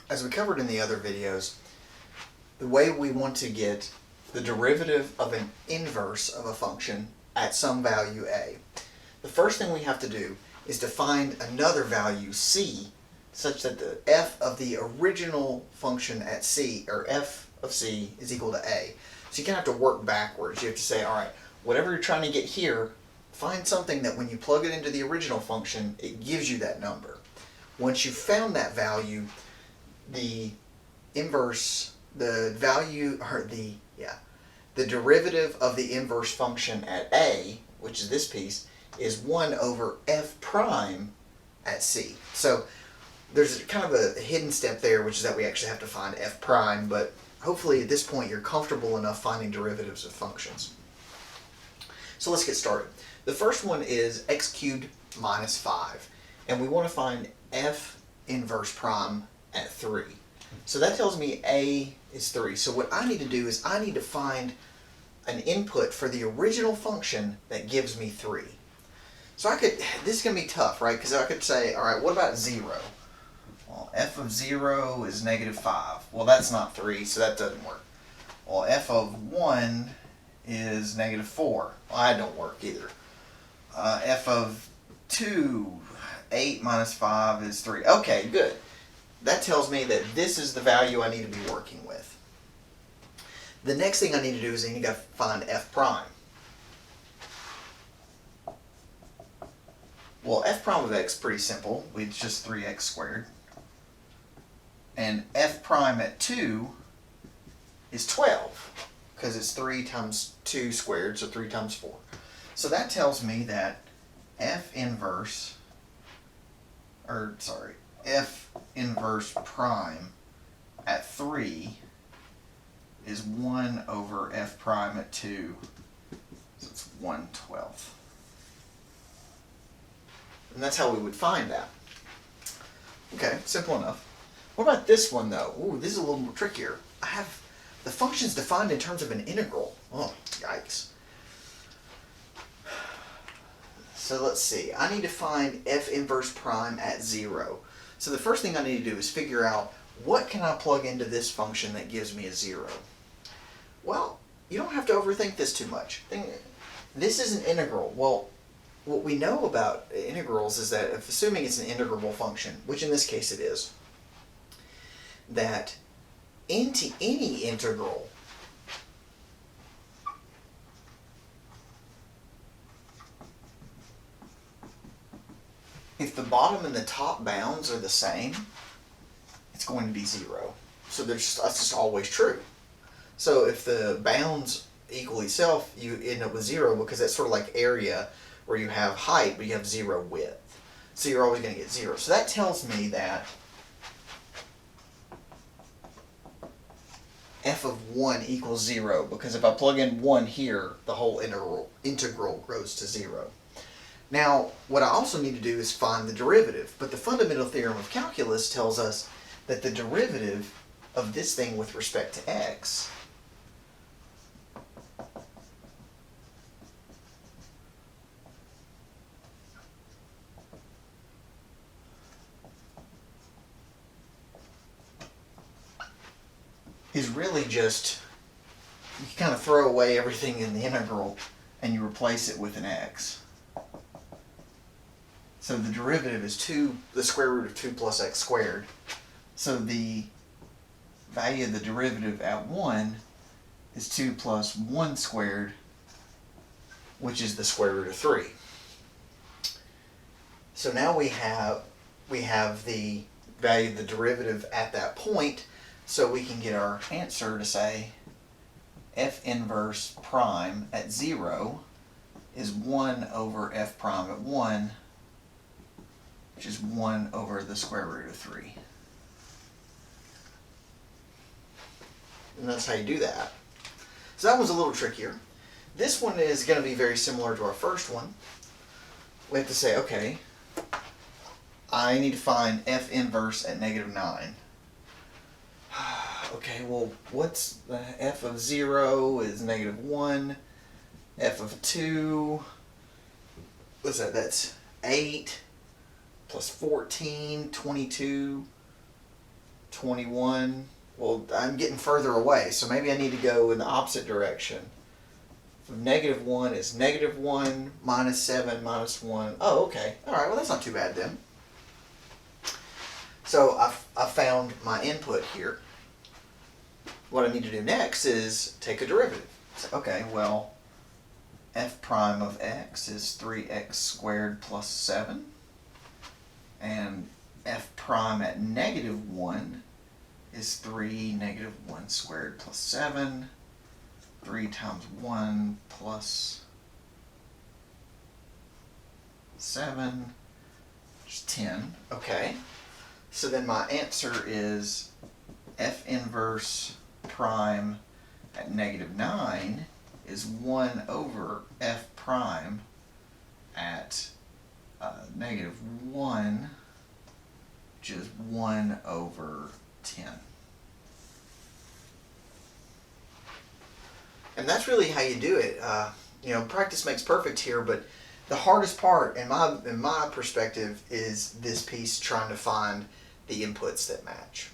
as we covered in the other videos, the way we want to get the derivative of an inverse of a function at some value a, the first thing we have to do is to find another value c such that the f of the original function at c, or f of c, is equal to a. So you kind of have to work backwards. You have to say, all right, whatever you're trying to get here, find something that when you plug it into the original function, it gives you that number. Once you've found that value, the inverse, the value, or the derivative of the inverse function at a, which is this piece, is 1 over f prime at c. So there's kind of a hidden step there, which is that we actually have to find f prime, but hopefully at this point you're comfortable enough finding derivatives of functions. So let's get started. The first one is x cubed minus 5, and we want to find f inverse prime at 3. So that tells me a is 3. So what I need to do is I need to find an input for the original function that gives me 3. So this is going to be tough, right? Because I could say, all right, what about 0? Well, f of 0 is negative 5. Well, that's not 3, so that doesn't work. Well, f of 1 is negative 4. Well, that don't work either. F of 2, 8 minus 5 is 3. Okay, good. That tells me that this is the value I need to be working with. The next thing I need to do is I need to find f prime. Well, f prime of x is pretty simple. It's just 3x squared. And f prime at 2 is 12, because it's 3 times 2 squared, so 3 times 4. So that tells me that f inverse prime at 3 is 1 over f prime at 2, so it's 1/12. And that's how we would find that. Okay, simple enough. What about this one though? Ooh, this is a little more trickier. I have the function's defined in terms of an integral. Oh, yikes. So let's see. I need to find f inverse prime at 0. So the first thing I need to do is figure out what can I plug into this function that gives me a 0. Well, you don't have to overthink this too much. This is an integral. Well, what we know about integrals is that if assuming it's an integrable function, which in this case it is, that into any integral if the bottom and the top bounds are the same, it's going to be 0. So that's just always true. So if the bounds equal itself, you end up with 0, because that's sort of like area where you have height but you have 0 width. So you're always going to get 0. So that tells me that f of 1 equals 0, because if I plug in 1 here, the whole integral grows to 0. Now, what I also need to do is find the derivative, but the fundamental theorem of calculus tells us that the derivative of this thing with respect to x is really just, you kind of throw away everything in the integral and you replace it with an x. So the derivative is the square root of 2 plus x squared. So the value of the derivative at 1 is 2 plus 1 squared, which is the square root of 3. So now we have the value of the derivative at that point, so we can get our answer to say f inverse prime at 0 is 1 over f prime at 1, which is 1 over the square root of 3. And that's how you do that. So that one's a little trickier. This one is going to be very similar to our first one. We have to say, okay, I need to find f inverse at negative 9. Okay, well, what's the f of 0 is negative 1. F of 2, what's that? That's 8 plus 14, 22. 21. Well, I'm getting further away, so maybe I need to go in the opposite direction. Negative 1 is negative 1 minus 7 minus 1. Oh, okay. All right, well, that's not too bad then. So I found my input here. What I need to do next is take a derivative. So, okay, well, f prime of x is 3x squared plus 7. And f prime at negative 1 is 3 negative 1 squared plus 7. 3 times 1 plus 7 is 10. Okay. So then my answer is f inverse prime at negative 9 is 1 over f prime at negative 1, which is 1 over 10. And that's really how you do it. Practice makes perfect here, but the hardest part, in my perspective, is this piece trying to find the inputs that match.